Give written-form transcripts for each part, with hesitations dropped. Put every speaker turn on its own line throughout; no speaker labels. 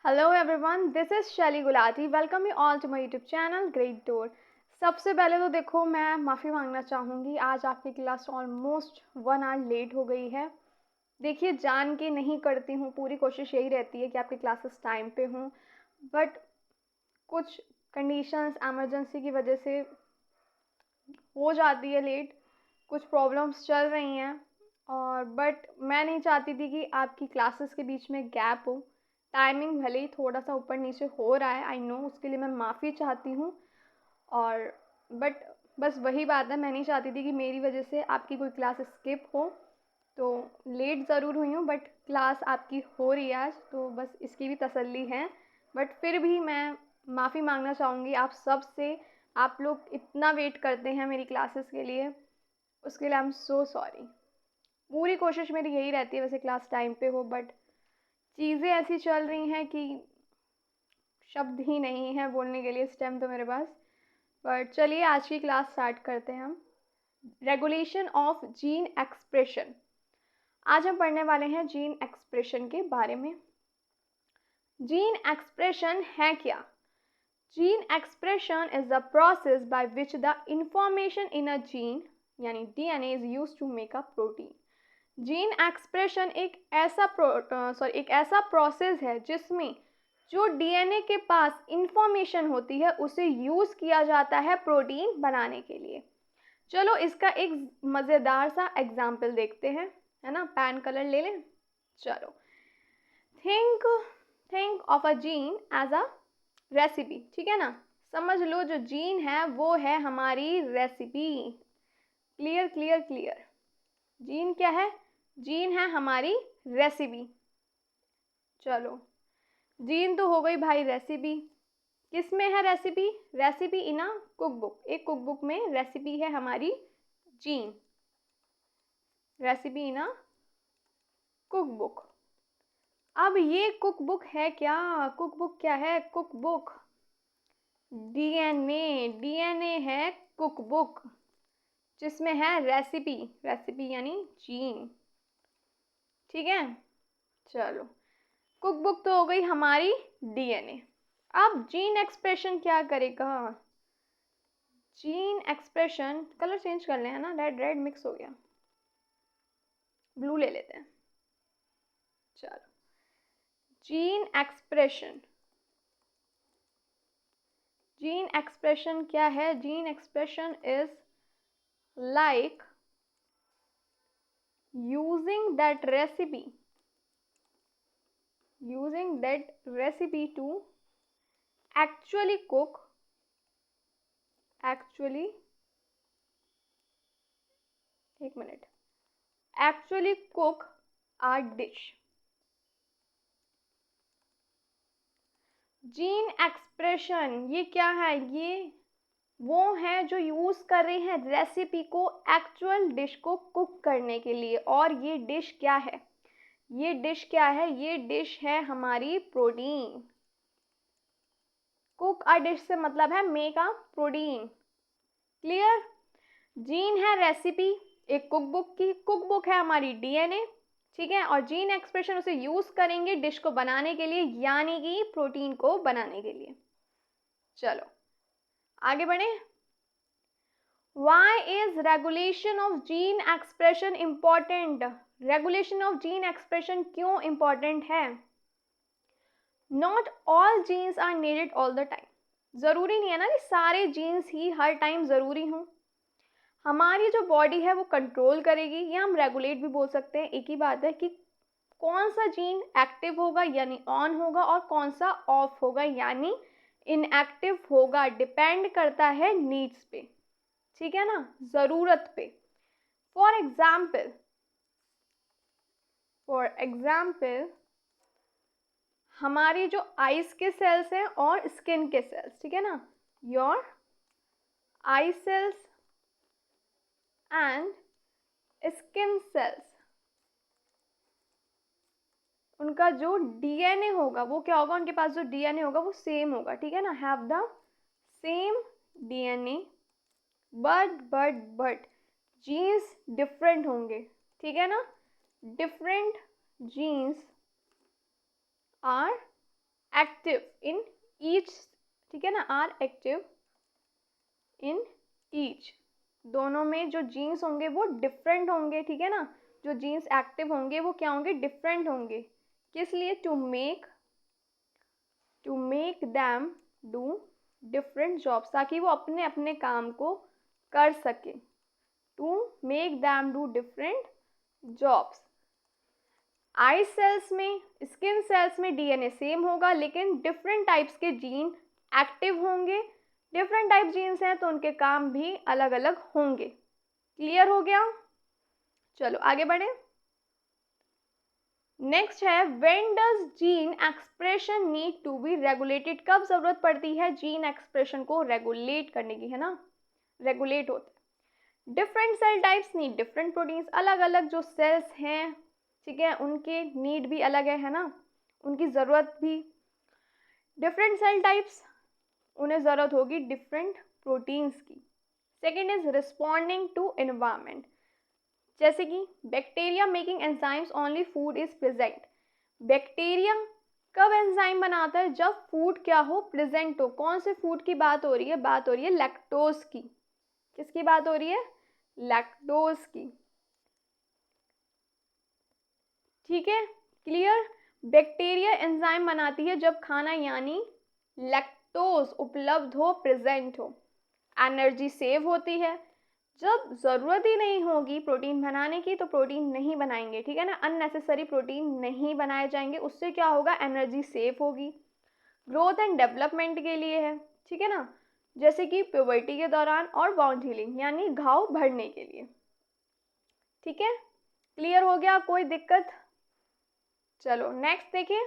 Hello everyone, this is Shaily Gulati. Welcome you all to my YouTube channel great door. सबसे पहले तो देखो, मैं माफ़ी मांगना चाहूँगी, आज आपकी क्लास ऑलमोस्ट 1 आवर लेट हो गई है। देखिए, जान के नहीं करती हूँ, पूरी कोशिश यही रहती है कि आपकी क्लासेस टाइम पे हों, बट कुछ कंडीशंस एमरजेंसी की वजह से हो जाती है लेट। कुछ प्रॉब्लम्स चल रही हैं और बट मैं नहीं चाहती थी कि आपकी क्लासेस के बीच में गैप हो। टाइमिंग भले ही थोड़ा सा ऊपर नीचे हो रहा है, आई नो, उसके लिए मैं माफ़ी चाहती हूँ। और बट बस वही बात है, मैं नहीं चाहती थी कि मेरी वजह से आपकी कोई क्लास स्किप हो। तो लेट ज़रूर हुई हूँ, बट क्लास आपकी हो रही है आज, तो बस इसकी भी तसल्ली है। बट फिर भी मैं माफ़ी मांगना चाहूँगी आप सब से। आप लोग इतना वेट करते हैं मेरी क्लासेस के लिए, उसके लिए आई एम सो सॉरी। पूरी कोशिश मेरी यही रहती है वैसे क्लास टाइम पे हो, बट चीज़ें ऐसी चल रही हैं कि शब्द ही नहीं है बोलने के लिए इस टाइम तो मेरे पास। बट चलिए, आज की क्लास स्टार्ट करते हैं हम। Regulation of gene expression. आज हम पढ़ने वाले हैं जीन एक्सप्रेशन के बारे में। जीन एक्सप्रेशन है क्या? Gene expression is the process by which the information in a gene यानी DNA is used to make a protein. Gene expression एक ऐसा प्रोसेस है जिसमें जो डीएनए के पास इंफॉर्मेशन होती है उसे यूज़ किया जाता है प्रोटीन बनाने के लिए। चलो इसका एक मज़ेदार सा एग्जाम्पल देखते हैं, है ना। पैन कलर ले लें। चलो, think think of a gene as a recipe, ठीक है ना। समझ लो, जो जीन है वो है हमारी recipe. Clear clear clear. Gene क्या है? जीन है हमारी रेसिपी। चलो, जीन तो हो गई भाई रेसिपी। किस में है रेसिपी? रेसिपी इन अ कुकबुक। एक कुकबुक में रेसिपी है हमारी जीन। रेसिपी इन अ कुकबुक। अब ये कुकबुक है क्या? कुकबुक क्या है? Cookbook DNA. डीएनए है कुकबुक जिसमें है रेसिपी। रेसिपी यानी जीन, ठीक है। चलो, कुकबुक तो हो गई हमारी डीएनए। अब जीन एक्सप्रेशन क्या करेगा? जीन एक्सप्रेशन, कलर चेंज कर लें, है ना, रेड रेड मिक्स हो गया, ब्लू ले लेते हैं। चलो, जीन एक्सप्रेशन। जीन एक्सप्रेशन क्या है? Gene expression is like using that recipe to actually cook actually एक minute actually cook a dish। Gene expression ये क्या है? ये वो है जो यूज़ कर रहे हैं रेसिपी को एक्चुअल डिश को कुक करने के लिए। और ये डिश क्या है? ये डिश क्या है? ये डिश है हमारी प्रोटीन। कुक अ डिश से मतलब है make a protein. Clear? Gene है रेसिपी एक कुकबुक की, कुकबुक है हमारी डीएनए, ठीक है। और जीन एक्सप्रेशन उसे यूज़ करेंगे डिश को बनाने के लिए, यानी कि प्रोटीन को बनाने के लिए। चलो आगे बढ़े। Why is regulation of gene expression important? Regulation of gene expression क्यों इम्पॉर्टेंट है? Not all genes are needed all the time. ज़रूरी नहीं है ना कि सारे जीन्स ही हर टाइम ज़रूरी हों। हमारी जो बॉडी है वो कंट्रोल करेगी, या हम रेगुलेट भी बोल सकते हैं, एक ही बात है कि कौन सा जीन एक्टिव होगा यानी ऑन होगा और कौन सा ऑफ होगा यानी इनएक्टिव होगा। डिपेंड करता है नीड्स पे, ठीक है ना, ज़रूरत पे। फॉर एग्जाम्पल हमारी जो आइज के सेल्स हैं और स्किन के सेल्स, ठीक है ना, your eye cells and skin cells, उनका जो डीएनए होगा वो क्या होगा? उनके पास जो डीएनए होगा वो सेम होगा, ठीक है ना, have the same DNA, but genes different होंगे, ठीक है ना। Different genes are active in each, ठीक है ना, आर एक्टिव इन ईच, दोनों में जो जीन्स होंगे वो डिफरेंट होंगे, ठीक है ना, जो जीन्स एक्टिव होंगे वो क्या होंगे, डिफरेंट होंगे। किस लिए, to make them do different jobs, ताकि वो अपने अपने काम को कर सके, to make them do different jobs. Eye cells में, स्किन सेल्स में डीएनए सेम होगा, लेकिन डिफरेंट टाइप्स के जीन एक्टिव होंगे, डिफरेंट टाइप जीन्स हैं तो उनके काम भी अलग अलग होंगे। क्लियर हो गया, चलो आगे बढ़े। नेक्स्ट है when does gene expression need to be regulated, कब जरूरत पड़ती है जीन एक्सप्रेशन को रेगुलेट करने की, है ना, रेगुलेट होता है। Different cell types need different proteins, अलग अलग जो सेल्स हैं, ठीक है, उनके नीड भी अलग है ना, उनकी ज़रूरत भी। डिफरेंट सेल टाइप्स, उन्हें ज़रूरत होगी डिफरेंट प्रोटीन्स की। Second is responding to environment, जैसे कि bacteria making enzymes only food is present, bacteria कब एंजाइम बनाता है, जब फूड क्या हो, प्रेजेंट हो। कौन से फूड की बात हो रही है, बात हो रही है लैक्टोज की। किसकी बात हो रही है, लैक्टोज की, ठीक है, क्लियर। बैक्टीरिया एंजाइम बनाती है जब खाना यानी लैक्टोज उपलब्ध हो, प्रेजेंट हो। एनर्जी सेव होती है, जब ज़रूरत ही नहीं होगी प्रोटीन बनाने की तो प्रोटीन नहीं बनाएंगे, ठीक है ना, अननेसेसरी प्रोटीन नहीं बनाए जाएंगे, उससे क्या होगा, एनर्जी सेव होगी। ग्रोथ एंड डेवलपमेंट के लिए है, ठीक है ना, जैसे कि प्यूबर्टी के दौरान, और बाउंड हीलिंग यानी घाव भरने के लिए, ठीक है, क्लियर हो गया, कोई दिक्कत। चलो नेक्स्ट देखिए।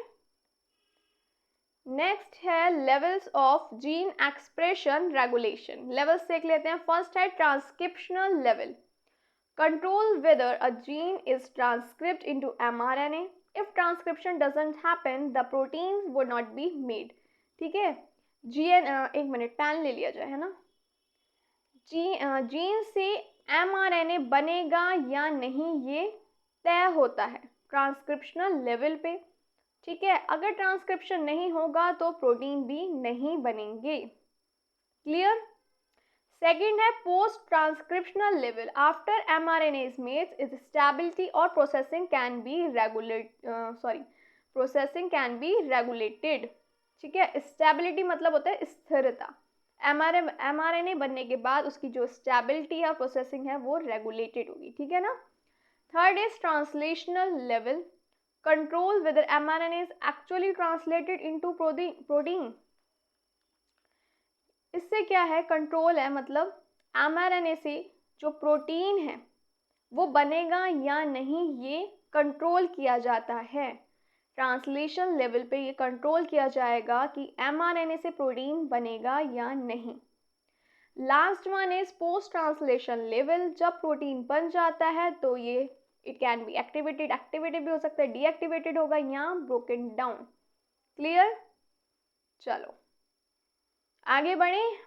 नेक्स्ट है levels of gene expression regulation, levels देख लेते हैं। फर्स्ट है transcriptional level, control whether a gene is transcribed into mRNA. If transcription doesn't happen, the proteins would not be made. ठीक है, एक मिनट पेन ले लिया जाए, है ना। जीन से mRNA बनेगा या नहीं ये तय होता है ट्रांसक्रिप्शनल लेवल पे, ठीक है। अगर ट्रांसक्रिप्शन नहीं होगा तो प्रोटीन भी नहीं बनेंगे। क्लियर। सेकेंड है post transcriptional level, after mRNA is made, its stability और प्रोसेसिंग कैन बी रेगुलेटेड, ठीक है। स्टेबिलिटी मतलब होता है स्थिरता, mRNA बनने के बाद उसकी जो स्टेबिलिटी है, प्रोसेसिंग है, वो रेगुलेटेड होगी, ठीक है ना। Third is translational level, control whether mRNA is actually translated into protein। इससे क्या है, कंट्रोल है, मतलब mRNA से जो प्रोटीन है वो बनेगा या नहीं ये कंट्रोल किया जाता है। ट्रांसलेशन लेवल पे ये कंट्रोल किया जाएगा कि mRNA से प्रोटीन बनेगा या नहीं। Last one is post translation level, जब प्रोटीन बन जाता है तो ये इट कैन बी एक्टिवेटेड भी हो सकता है, डीएक्टिवेटेड होगा या ब्रोकन डाउन। क्लियर। चलो आगे बढ़े।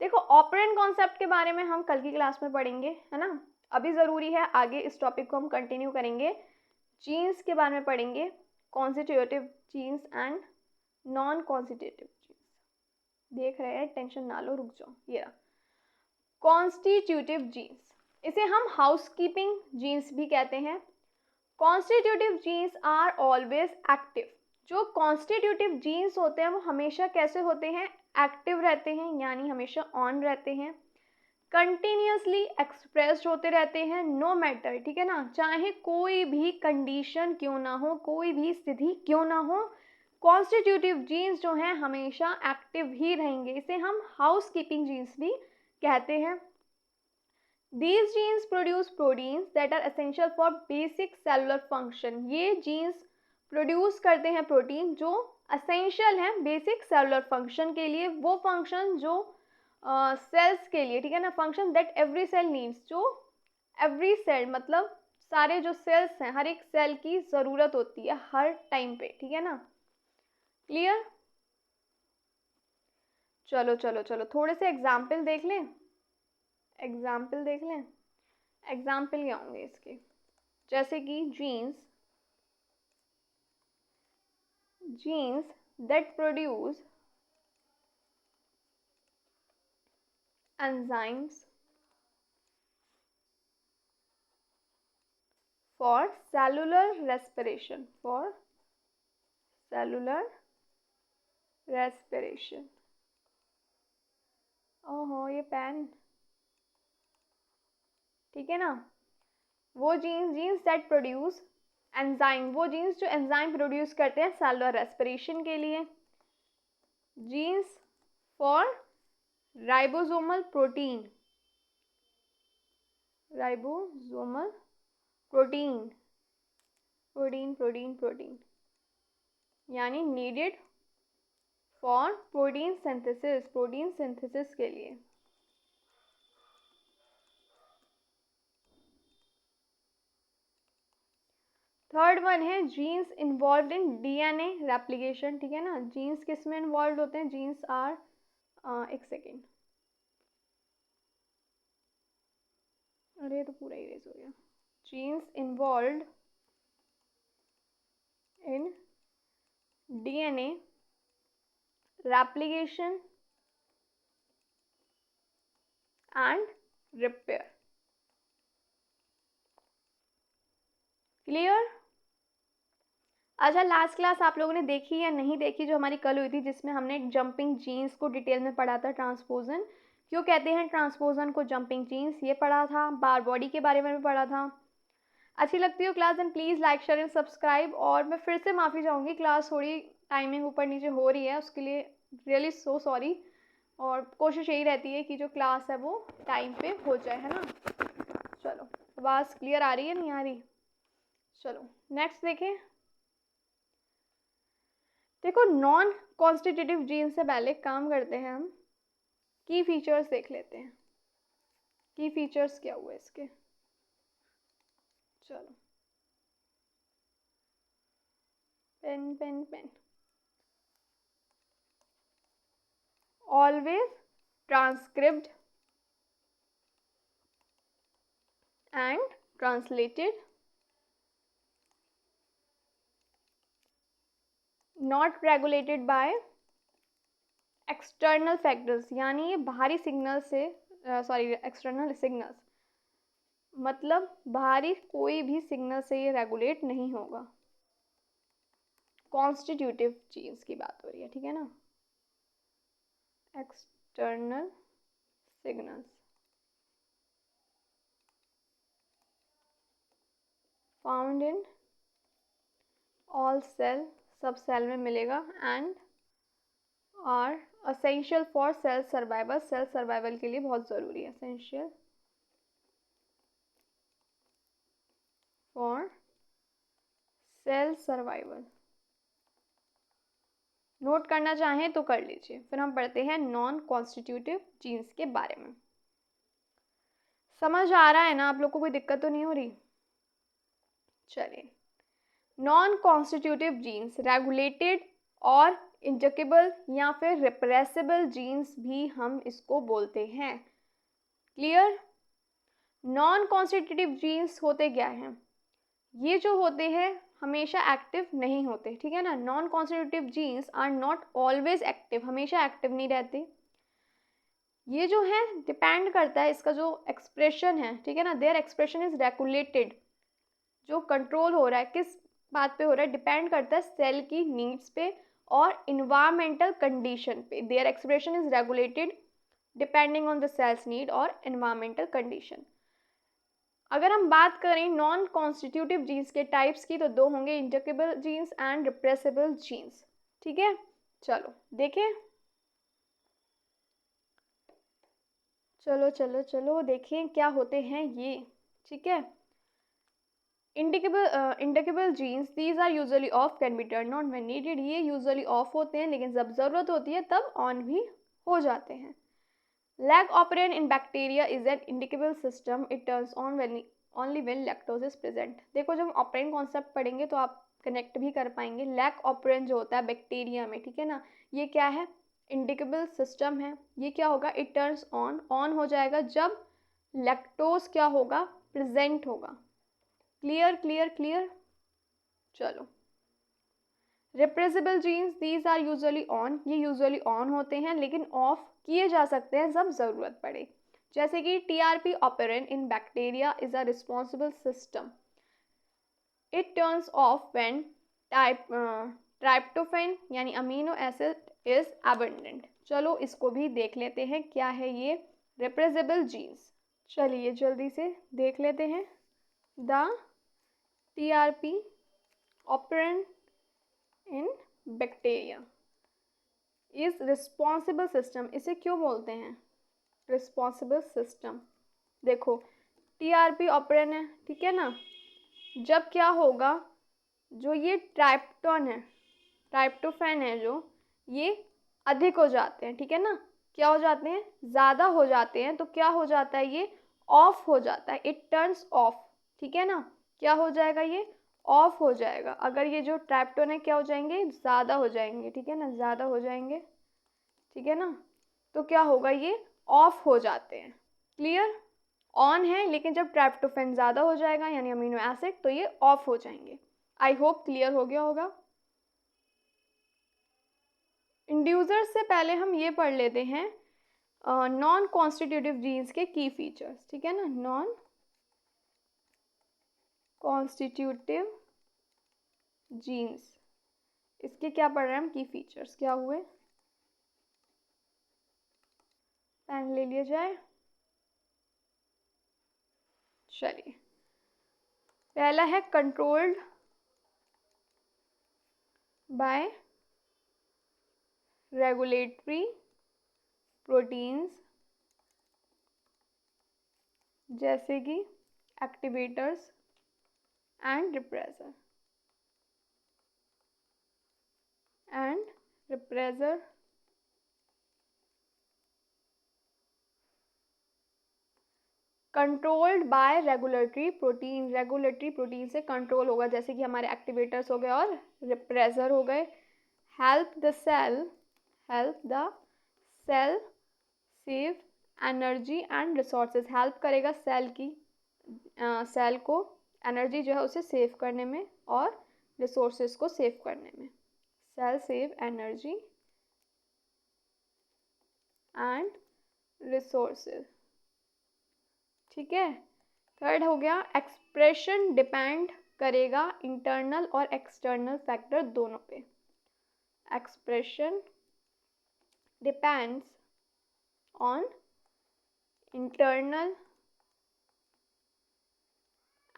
देखो ऑपरेंट कॉन्सेप्ट के बारे में हम कल की क्लास में पढ़ेंगे, है ना, अभी ज़रूरी है, आगे इस टॉपिक को हम कंटिन्यू करेंगे। जीन्स के बारे में पढ़ेंगे, constitutive genes and non constitutive genes. देख रहे हैं, टेंशन ना लो, रुक जाओ। ये रहा कॉन्स्टिट्यूटिव जीन्स, इसे हम हाउसकीपिंग जीन्स भी कहते हैं। Constitutive genes are always active, जो कॉन्स्टिट्यूटिव जीन्स होते हैं वो हमेशा कैसे होते हैं, एक्टिव रहते हैं, यानी हमेशा ऑन रहते हैं, कंटिन्यूसली एक्सप्रेस्ड होते रहते हैं, नो मैटर, ठीक है ना, चाहे कोई भी कंडीशन क्यों ना हो, कोई भी स्थिति क्यों ना हो, कॉन्स्टिट्यूटिव जीन्स जो हैं हमेशा एक्टिव ही रहेंगे। इसे हम हाउस कीपिंग जीन्स भी कहते हैं। These genes produce proteins that are essential for basic cellular function. ये genes प्रोड्यूस करते हैं प्रोटीन जो असेंशियल हैं बेसिक सेलुलर फंक्शन के लिए, वो फंक्शन जो सेल्स के लिए, ठीक है ना, function that every cell needs, जो एवरी सेल मतलब सारे जो सेल्स हैं, हर एक सेल की ज़रूरत होती है हर टाइम पे, ठीक है ना। क्लियर। चलो चलो चलो थोड़े से एग्जाम्पल देख लें, एग्जाम्पल क्या होंगे इसके, जैसे कि jeans that produce enzymes for cellular respiration, for cellular respiration। ओहो ये पेन, ठीक है ना। वो जीन्स दैट प्रोड्यूस एंजाइम, वो जीन्स जो एंजाइम प्रोड्यूस करते हैं सेलुलर रेस्पिरेशन के लिए। Genes for ribosomal protein, ribosomal protein, protein protein protein यानी needed for protein synthesis, protein synthesis के लिए। थर्ड वन है genes involve in DNA replication, ठीक है ना। जीन्स किस में इन्वॉल्व होते हैं? जीन्स आर एक सेकेंड, अरे तो पूरा इरेज हो गया। Jeans involve in DNA replication and repair. Clear? अच्छा, लास्ट क्लास आप लोगों ने देखी या नहीं देखी जो हमारी कल हुई थी, जिसमें हमने जंपिंग जीन्स को डिटेल में पढ़ा था। ट्रांसपोजन क्यों कहते हैं ट्रांसपोजन को जंपिंग जीन्स, ये पढ़ा था। बार बॉडी के बारे में भी पढ़ा था। अच्छी लगती हो class then please like share and subscribe. और मैं फिर से माफ़ी चाहूँगी, क्लास थोड़ी टाइमिंग ऊपर नीचे हो रही है, उसके लिए रियली सो सॉरी। और कोशिश यही रहती है कि जो क्लास है वो टाइम पे हो जाए, है ना। चलो, आवाज़ क्लियर आ रही है नहीं आ रही? चलो नेक्स्ट देखें। देखो, नॉन कॉन्स्टिट्यूटिव जीन से पहले काम करते हैं हम, की फीचर्स देख लेते हैं। की फीचर्स क्या हुए इसके? चलो pen pen pen. Always transcript and translated, not regulated by external factors, यानी ये बाहरी सिग्नल से सॉरी एक्सटर्नल सिग्नल्स, मतलब बाहरी कोई भी सिग्नल से ये रेगुलेट नहीं होगा। कॉन्स्टिट्यूटिव जीन्स की बात हो रही है, ठीक है ना। External signals found in all cell, सब सेल में मिलेगा। And are essential for cell survival, cell survival के लिए बहुत ज़रूरी है। Essential for cell survival, note करना चाहें तो कर लीजिए। फिर हम पढ़ते हैं नॉन कॉन्स्टिट्यूटिव जीन्स के बारे में। समझ आ रहा है ना आप लोग को? कोई दिक्कत तो नहीं हो रही? चलिए, नॉन कॉन्स्टिट्यूटिव जीन्स रेगुलेटेड और इंजेक्टेबल या फिर रिप्रेसिबल जीन्स भी हम इसको बोलते हैं। क्लियर? नॉन कॉन्स्टिट्यूटिव जीन्स होते क्या हैं? ये जो होते हैं हमेशा एक्टिव नहीं होते, ठीक है ना। Non constitutive genes are not always active, हमेशा एक्टिव नहीं रहते। ये जो है डिपेंड करता है, इसका जो एक्सप्रेशन है, ठीक है ना, देयर एक्सप्रेशन इज रेगुलेटेड। जो कंट्रोल हो रहा है किस बात पे हो रहा है? डिपेंड करता है सेल की नीड्स पे और इन्वायरमेंटल कंडीशन पे। Their expression is regulated depending on the cell's need और इन्वायरमेंटल कंडीशन। अगर हम बात करें नॉन कॉन्स्टिट्यूटिव जीन्स के टाइप्स की, तो दो होंगे, injectable genes and repressible genes, ठीक है। चलो देखें, चलो चलो चलो देखें क्या होते हैं ये, ठीक है। Inducible genes, these are usually off, can be turn on when needed. ये यूजुअली ऑफ होते हैं, लेकिन जब ज़रूरत होती है तब ऑन भी हो जाते हैं। Lac operon in bacteria is an inducible system, it turns on when only when lactose is present. देखो, जब हम ऑपरेंट कॉन्सेप्ट पढ़ेंगे तो आप कनेक्ट भी कर पाएंगे। लैग ऑपरेंट जो होता है बैक्टीरिया में, ठीक है ना, ये क्या है? इंडिकेबल सिस्टम है। ये क्या होगा? इट टर्न्स ऑन, ऑन हो जाएगा जब लैक्टोज क्या होगा? प्रेजेंट होगा। Clear clear clear? चलो, repressible genes these are usually on, ये यूजुअली ऑन होते हैं लेकिन ऑफ किए जा सकते हैं जब ज़रूरत पड़े। जैसे कि TRP operon in bacteria is a responsible system, it turns off when tryptophan यानी अमीनो एसिड इज एबंडेंट। चलो इसको भी देख लेते हैं क्या है ये रिप्रेसिबल जीन्स। चलिए जल्दी से देख लेते हैं। The TRP operon in bacteria is responsible system, इसे क्यों बोलते हैं रिस्पॉन्सिबल सिस्टम? देखो टीआरपी ऑपरेन है, ठीक है ना, जब क्या होगा, जो ये ट्राइप्टोन है, ट्राइप्टोफैन है, जो ये अधिक हो जाते हैं, ठीक है ना, क्या हो जाते हैं, ज़्यादा हो जाते हैं, तो क्या हो जाता है, ये ऑफ हो जाता है, इट टर्न्स ऑफ, ठीक है ना, क्या हो जाएगा, ये ऑफ हो जाएगा। अगर ये जो ट्राइप्टोन है क्या हो जाएंगे, ज़्यादा हो जाएंगे, ठीक है ना, ज़्यादा हो जाएंगे, ठीक है ना, तो क्या होगा, ये ऑफ हो जाते हैं। क्लियर? ऑन है लेकिन जब ट्राइप्टोफैन ज़्यादा हो जाएगा यानी अमीनो एसिड, तो ये ऑफ हो जाएंगे। आई होप क्लियर हो गया होगा। इंड्यूसर से पहले हम ये पढ़ लेते हैं नॉन कॉन्स्टिट्यूटिव जीन्स के की फीचर्स, ठीक है ना, नॉन कॉन्स्टिट्यूटिव जीन्स, इसके क्या पढ़ रहे हैं हम, की फीचर्स क्या हुए, पेन ले लिया जाए। चलिए पहला है कंट्रोल्ड बाय रेगुलेटरी प्रोटीन्स, जैसे कि activators and repressor controlled by regulatory protein, regulatory protein से कंट्रोल होगा, जैसे कि हमारे एक्टिवेटर्स हो गए और रिप्रेसर हो गए। Help the cell save energy and resources, help करेगा सेल की सेल को एनर्जी जो है उसे सेव करने में और रिसोर्सेज को सेव करने में। Cell save energy and resources, ठीक है। थर्ड हो गया एक्सप्रेशन डिपेंड करेगा इंटरनल और एक्सटर्नल फैक्टर दोनों पे। Expression depends on internal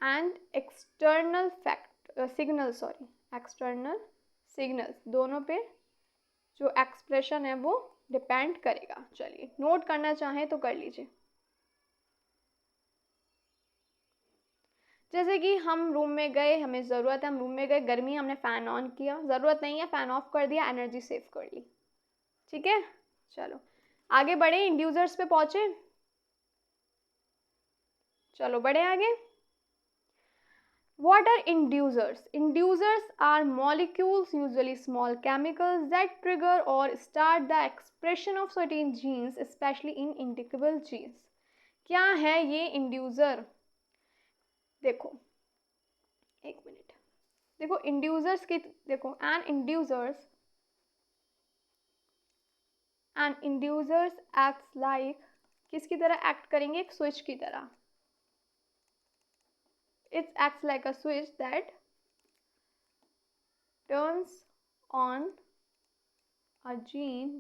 and external external signals दोनों पे जो एक्सप्रेशन है वो डिपेंड करेगा। चलिए नोट करना चाहें तो कर लीजिए। जैसे कि हम रूम में गए, हमें ज़रूरत है, हम रूम में गए, गर्मी, हमने फ़ैन ऑन किया, ज़रूरत नहीं है, फ़ैन ऑफ कर दिया, एनर्जी सेव कर ली, ठीक है। चलो आगे बढ़े, इंड्यूसर्स पे पहुँचे, चलो बढ़े आगे। What are inducers? Inducers are molecules, usually small chemicals, that trigger or start the expression of certain genes, especially in indicable genes. क्या है ये इंड्यूसर? देखो एक मिनट, देखो इंड्यूसर्स की, देखो एन इंड्यूसर्स एक्ट्स लाइक, किसकी तरह एक्ट करेंगे, एक स्विच की तरह। It acts like a switch that turns on a gene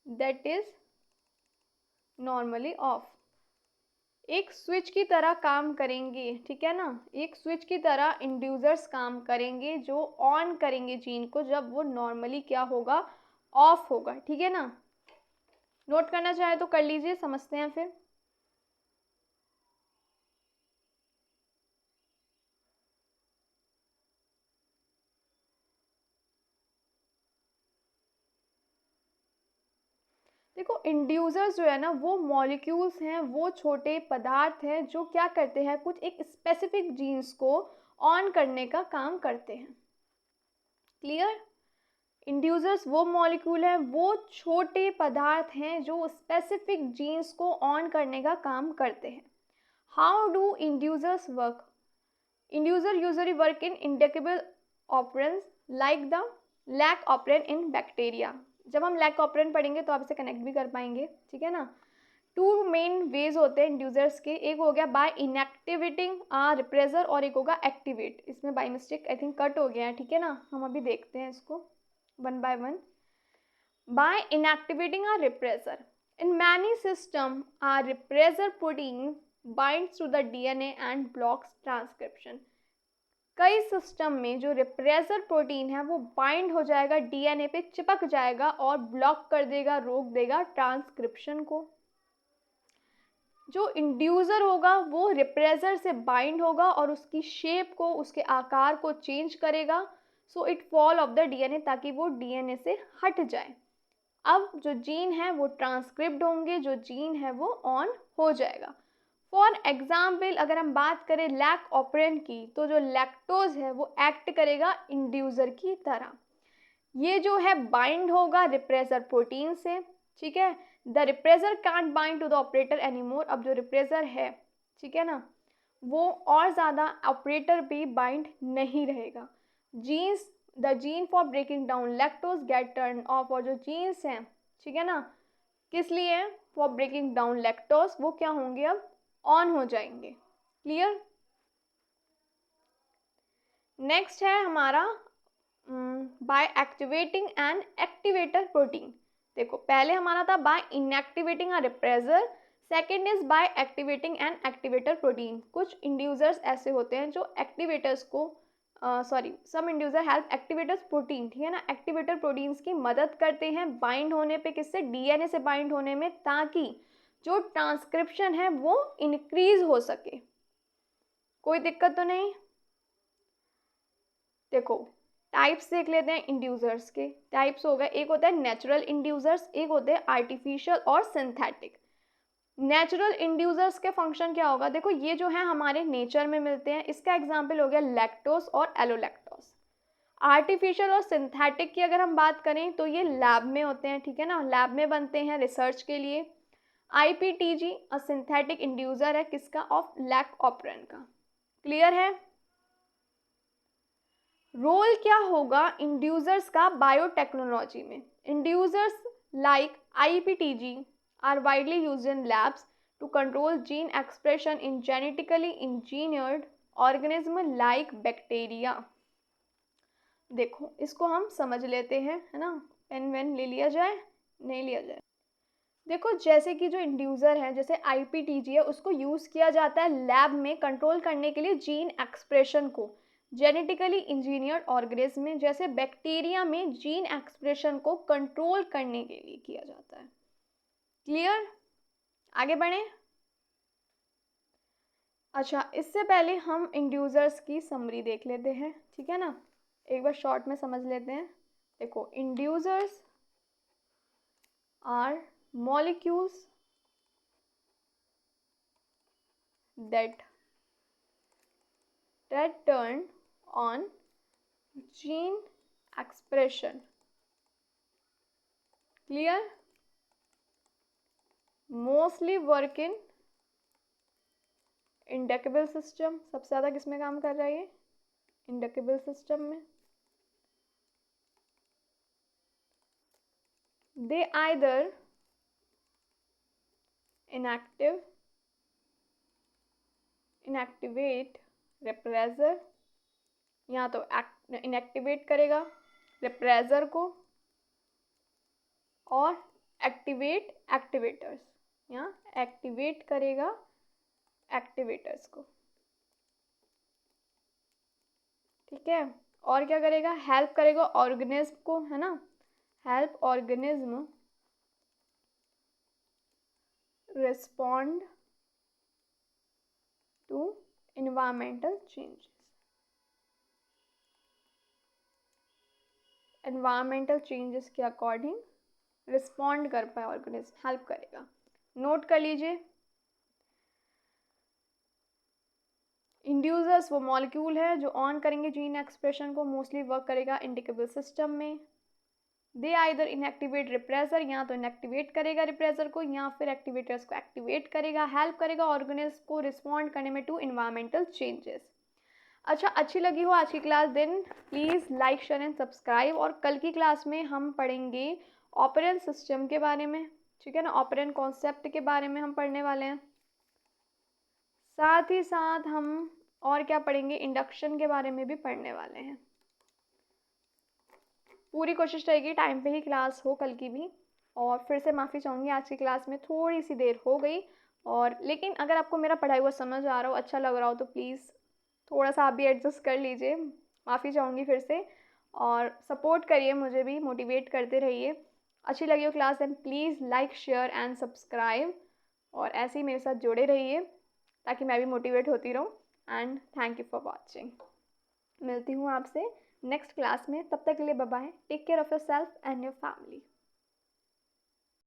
that is normally off. एक स्विच की तरह काम करेंगे, ठीक है ना, एक स्विच की तरह इंड्यूसर्स काम करेंगे जो ऑन करेंगे जीन को जब वो नॉर्मली क्या होगा, ऑफ होगा, ठीक है ना। नोट करना चाहे तो कर लीजिए, समझते हैं फिर। देखो इंड्यूसर्स जो है ना वो मॉलिक्यूल्स हैं, वो छोटे पदार्थ हैं जो क्या करते हैं, कुछ एक स्पेसिफिक जीन्स को ऑन करने का काम करते हैं। क्लियर? इंड्यूसर्स वो मॉलिक्यूल हैं, वो छोटे पदार्थ हैं जो स्पेसिफिक जीन्स को ऑन करने का काम करते हैं। How do inducers work? Inducer usually work in inducible operons like the lac operon in bacteria. जब हम लैक ऑपरेन पढ़ेंगे तो आप इसे कनेक्ट भी कर पाएंगे, ठीक है ना। टू मेन वेज होते हैं इंड्यूसर्स के, एक हो गया बाय इनएक्टिवेटिंग रिप्रेसर और एक होगा एक्टिवेट। इसमें by mistake I think cut हो गया है, ठीक है ना, हम अभी देखते हैं इसको one by one. By inactivating repressor in many system repressor protein binds to the DNA and blocks transcription. कई सिस्टम में जो रिप्रेसर प्रोटीन है वो बाइंड हो जाएगा, डीएनए पे चिपक जाएगा और ब्लॉक कर देगा, रोक देगा ट्रांसक्रिप्शन को। जो इंड्यूसर होगा वो रिप्रेसर से बाइंड होगा और उसकी शेप को, उसके आकार को चेंज करेगा, so it fall of the DNA, ताकि वो डीएनए से हट जाए। अब जो जीन है वो ट्रांसक्रिप्ट होंगे, जो जीन है वो ऑन हो जाएगा। फॉर एग्जाम्पल अगर हम बात करें लैक ऑपरेंट की, तो जो लैक्टोज है वो एक्ट करेगा इंड्यूसर की तरह। ये जो है बाइंड होगा रिप्रेसर प्रोटीन से, ठीक है। The repressor can't bind to the operator anymore. अब जो रिप्रेसर है, ठीक है ना, वो और ज़्यादा ऑपरेटर पे बाइंड नहीं रहेगा। Genes the gene for breaking down lactose get turn off. और जो जीन्स हैं, ठीक है ना, किस लिए, फॉर ब्रेकिंग डाउन लैक्टोज, वो क्या होंगे, अब ऑन हो जाएंगे। क्लियर। नेक्स्ट है हमारा by activating an activator protein. देखो पहले हमारा था by inactivating a repressor, second is by activating an activator protein. कुछ इंड्यूसर्स ऐसे होते हैं जो एक्टिवेटर्स को some inducer help activators protein, ठीक है ना, एक्टिवेटर प्रोटीन्स की मदद करते हैं बाइंड होने पे, किससे, डीएनए से बाइंड होने में, ताकि जो ट्रांसक्रिप्शन है वो इंक्रीज हो सके। कोई दिक्कत तो नहीं। देखो टाइप्स देख लेते हैं इंड्यूसर्स के। टाइप्स हो गए, एक होता है नेचुरल इंड्यूसर्स, एक होते हैं आर्टिफिशियल और सिंथेटिक। नेचुरल इंड्यूसर्स के फंक्शन क्या होगा, देखो ये जो है हमारे नेचर में मिलते हैं, इसका एग्जांपल हो गया लैक्टोस और एलोलैक्टोस। आर्टिफिशियल और सिंथेटिक की अगर हम बात करें तो ये लैब में होते हैं, ठीक है ना, लैब में बनते हैं रिसर्च के लिए। आईपीटीजी अ सिंथेटिक इंड्यूसर है, किसका, ऑफ लैक ऑपरेन का। क्लियर है। रोल क्या होगा इंड्यूसर्स का बायोटेक्नोलॉजी में। Inducers like IPTG are widely used in labs to control gene expression in genetically engineered organism like bacteria. देखो इसको हम समझ लेते हैं, है ना, पेन वेन ले लिया जाए, नहीं लिया जाए। देखो जैसे कि जो इंड्यूसर है, जैसे आईपीटीजी है, उसको यूज़ किया जाता है लैब में कंट्रोल करने के लिए जीन एक्सप्रेशन को जेनेटिकली इंजीनियर्ड ऑर्गेनिज्म में। जैसे बैक्टीरिया में जीन एक्सप्रेशन को कंट्रोल करने के लिए किया जाता है। क्लियर। आगे बढ़ें। अच्छा इससे पहले हम इंड्यूसर्स की समरी देख लेते हैं, ठीक है ना, एक बार शॉर्ट में समझ लेते हैं। देखो inducers are molecules that turn on gene expression. Clear. Mostly work in inducible system. सबसे ज़्यादा किस में काम कर रहा है ये, inducible system में। They either inactivate repressor, या तो इनएक्टिवेट करेगा रिप्रेसर को और एक्टिवेट एक्टिवेटर्स, या एक्टिवेट करेगा एक्टिवेटर्स को, ठीक है। और क्या करेगा, हेल्प करेगा ऑर्गेनिज्म को, है ना, help organism respond to environmental changes. Environmental changes के अकॉर्डिंग रिस्पॉन्ड कर पाए ऑर्गेनिज्म, हेल्प करेगा। नोट कर लीजिए, इंड्यूसर्स वो मॉलिक्यूल है जो ऑन करेंगे जीन एक्सप्रेशन को, मोस्टली वर्क करेगा इंडिकेबल सिस्टम में। दे आइदर इनएक्टिवेट रिप्रेसर, या तो इनएक्टिवेट करेगा रिप्रेसर को या फिर एक्टिवेटर्स को एक्टिवेट करेगा, हेल्प करेगा ऑर्गेनिज्म को रिस्पॉन्ड करने में टू इन्वायरमेंटल चेंजेस। अच्छा, अच्छी लगी हो आज की class then please like share and subscribe. और कल की क्लास में हम पढ़ेंगे ऑपरेंट सिस्टम के बारे में, ठीक है ना, ऑपरेंट कॉन्सेप्ट के बारे में हम पढ़ने वाले हैं। साथ ही साथ हम और क्या पढ़ेंगे, इंडक्शन के बारे में भी पढ़ने वाले हैं। पूरी कोशिश रहेगी टाइम पे ही क्लास हो कल की भी। और फिर से माफ़ी चाहूँगी, आज की क्लास में थोड़ी सी देर हो गई। और लेकिन अगर आपको मेरा पढ़ाई हुआ समझ आ रहा हो, अच्छा लग रहा हो, तो प्लीज़ थोड़ा सा आप भी एडजस्ट कर लीजिए। माफ़ी चाहूँगी फिर से। और सपोर्ट करिए, मुझे भी मोटिवेट करते रहिए। अच्छी लगी हो class then please like share and subscribe. और ऐसे ही मेरे साथ जुड़े रहिए ताकि मैं भी मोटिवेट होती रहूँ। And thank you for watching. मिलती हूँ आपसे नेक्स्ट क्लास में, तब तक के लिए bye bye. Take care of yourself and your family.